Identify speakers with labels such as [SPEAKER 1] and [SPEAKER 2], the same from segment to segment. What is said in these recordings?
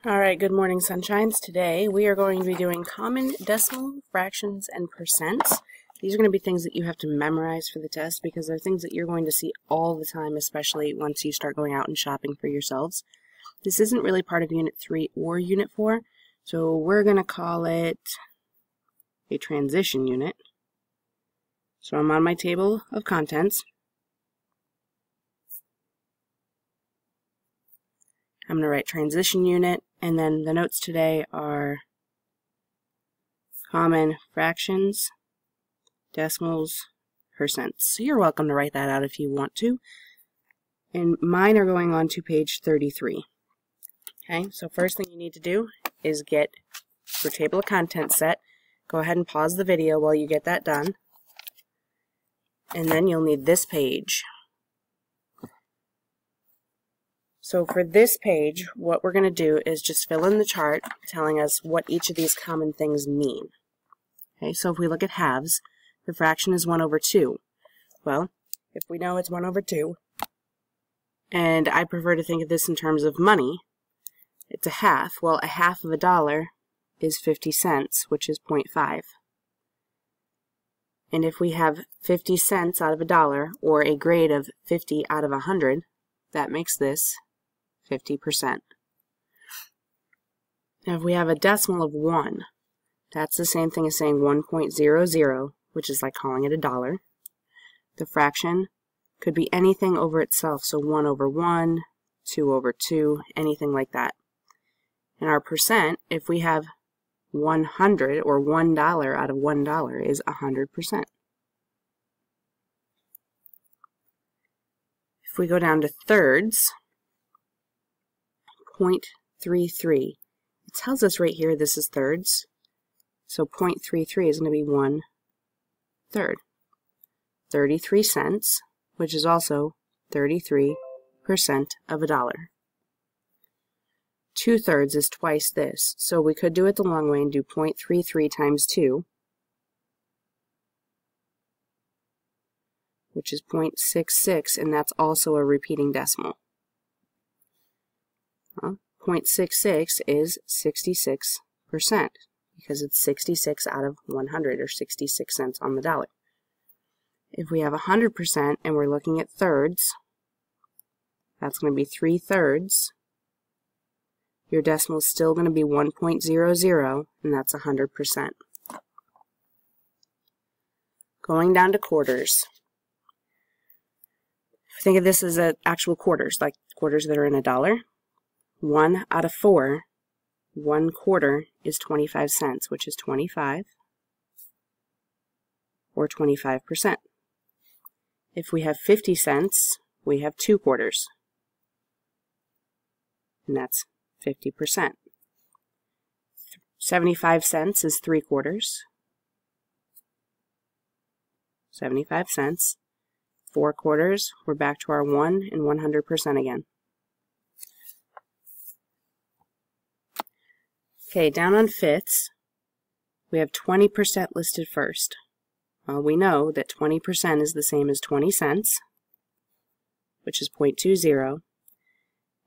[SPEAKER 1] Alright, good morning, sunshines. Today we are going to be doing common decimal, fractions, and percents. These are going to be things that you have to memorize for the test because they're things that you're going to see all the time, especially once you start going out and shopping for yourselves. This isn't really part of Unit 3 or Unit 4, so we're going to call it a transition unit. So I'm on my table of contents. I'm going to write transition unit, and then the notes today are common fractions, decimals, percents. So you're welcome to write that out if you want to. And mine are going on to page 33. Okay, so first thing you need to do is get your table of contents set. Go ahead and pause the video while you get that done. And then you'll need this page. So for this page, what we're going to do is just fill in the chart telling us what each of these common things mean. Okay, so if we look at halves, the fraction is 1 over 2. Well, if we know it's 1 over 2, and I prefer to think of this in terms of money, it's a half. Well, a half of $1 is 50 cents, which is 0.5. And if we have 50 cents out of $1, or a grade of 50 out of 100, that makes this 50%. Now if we have a decimal of 1, that's the same thing as saying 1.00, which is like calling it $1. The fraction could be anything over itself, so 1 over 1, 2 over 2, anything like that. And our percent, if we have 100 or $1 out of $1 is 100%. If we go down to thirds, 0.33. It tells us right here this is thirds, so 0.33 is going to be 1/3. 33 cents, which is also 33% of $1. 2/3 is twice this, so we could do it the long way and do 0.33 times 2, which is 0.66, and that's also a repeating decimal. Well, 0.66 is 66% because it's 66 out of 100, or 66 cents on the dollar. If we have 100% and we're looking at thirds, that's going to be 3/3. Your decimal is still going to be 1.00, and that's 100%. Going down to quarters. Think of this as actual quarters, like quarters that are in $1. 1 out of 4, 1/4 is 25 cents, which is 25, or 25%. If we have 50 cents, we have 2 quarters, and that's 50%. 75 cents is 3 quarters. 75 cents. 4 quarters, we're back to our 1 and 100% again. Okay, down on fifths, we have 20% listed first. Well, we know that 20% is the same as 20 cents, which is 0.20.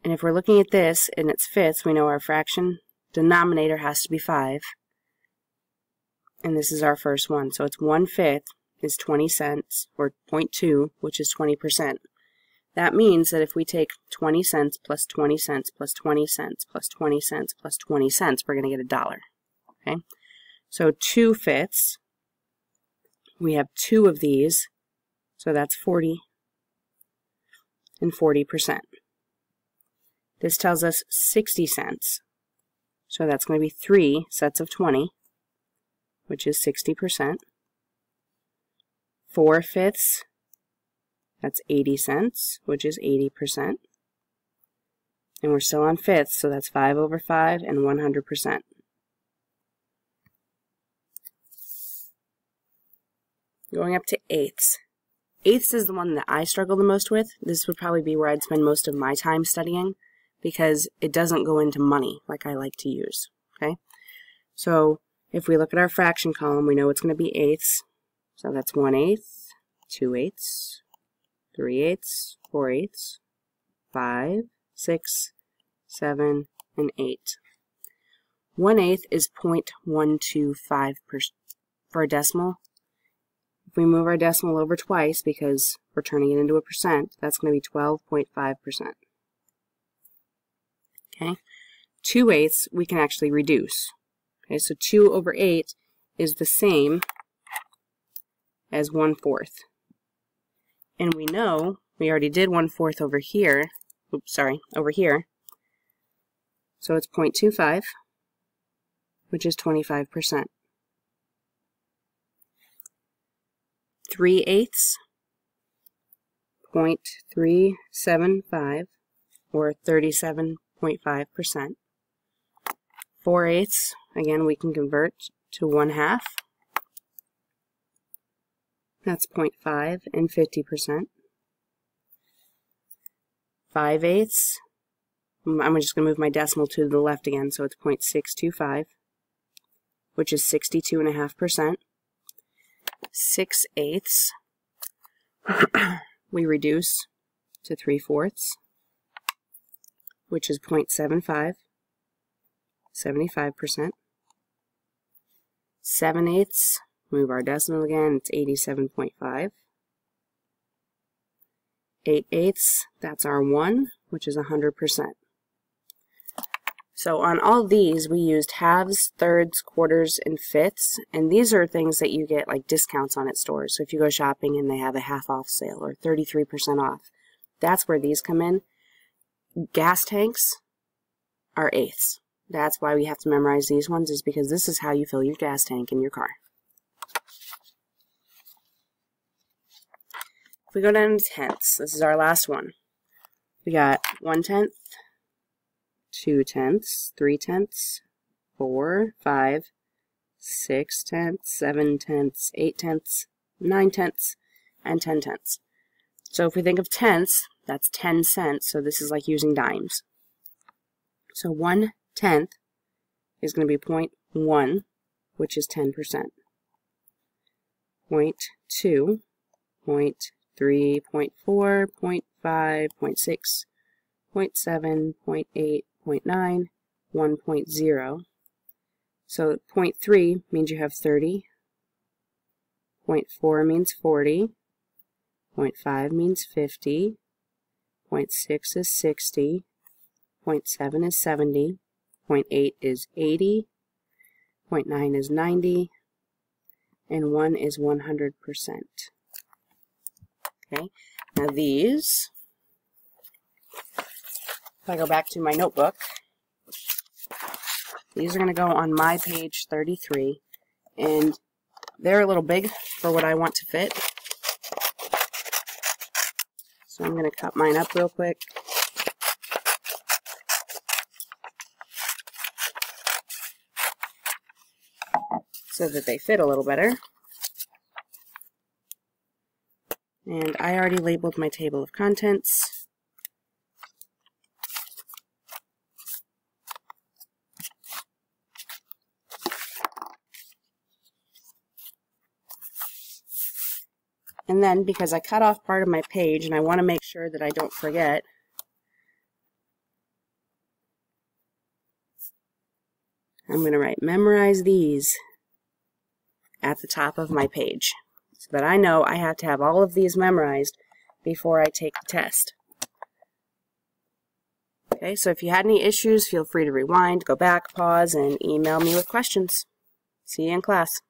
[SPEAKER 1] And if we're looking at this and it's fifths, we know our fraction denominator has to be 5. And this is our first one. So it's 1/5 is 20 cents, or 0.2, which is 20%. That means that if we take 20 cents plus 20 cents plus 20 cents plus 20 cents plus 20 cents, we're going to get $1. Okay? So 2/5, we have 2 of these, so that's 40 and 40%. This tells us 60 cents, so that's going to be 3 sets of 20, which is 60%. 4/5, that's 80 cents, which is 80%. And we're still on fifths, so that's 5 over 5 and 100%. Going up to eighths. Eighths is the one that I struggle the most with. This would probably be where I'd spend most of my time studying because it doesn't go into money like I like to use. Okay? So if we look at our fraction column, we know it's going to be eighths. So that's 1/8, 2/8, 3/8, 4/8, 5, 6, 7, and 8. 1/8 is 0.125 for a decimal. If we move our decimal over twice because we're turning it into a percent, that's going to be 12.5%. Okay, 2/8 we can actually reduce. Okay, so 2/8 is the same as 1/4. And we know we already did 1/4 over here. Oops, sorry, over here. So it's 0.25, which is 25%. 3/8, 0.375, or 37.5%. 4/8, again, we can convert to 1/2. That's 0.5 and 50%. 5/8, I'm just going to move my decimal to the left again, so it's 0.625, which is 62.5%. 6/8, we reduce to 3/4, which is 0.75, 75%. 7/8, move our decimal again, it's 87.5. 8/8, that's our 1, which is 100%. So on all these, we used halves, thirds, quarters, and fifths, and these are things that you get like discounts on at stores. So if you go shopping and they have a half-off sale or 33% off, that's where these come in. Gas tanks are eighths. That's why we have to memorize these ones, is because this is how you fill your gas tank in your car. If we go down to tenths, this is our last one. We got 1/10, 2/10, 3/10, 4, 5, 6/10, 7/10, 8/10, 9/10, and 10/10. So if we think of tenths, that's 10 cents, so this is like using dimes. So 1/10 is going to be 0.1, which is 10%. 0.2, 0.3, 0.4, 0.5, 0.6, 0.7, 0.8, 0.9, 1.0. So 0.3 means you have 30, 0.4 means 40, 0.5 means 50, 0.6 is 60, 0.7 is 70, 0.8 is 80, 0.9 is 90, and 1 is 100%. Okay, now these, if I go back to my notebook, these are going to go on my page 33, and they're a little big for what I want to fit. So I'm going to cut mine up real quick. So that they fit a little better. And I already labeled my table of contents. And then, because I cut off part of my page and I want to make sure that I don't forget, I'm going to write memorize these at the top of my page, so that I know I have to have all of these memorized before I take the test. Okay, so if you had any issues, feel free to rewind, go back, pause, and email me with questions. See you in class.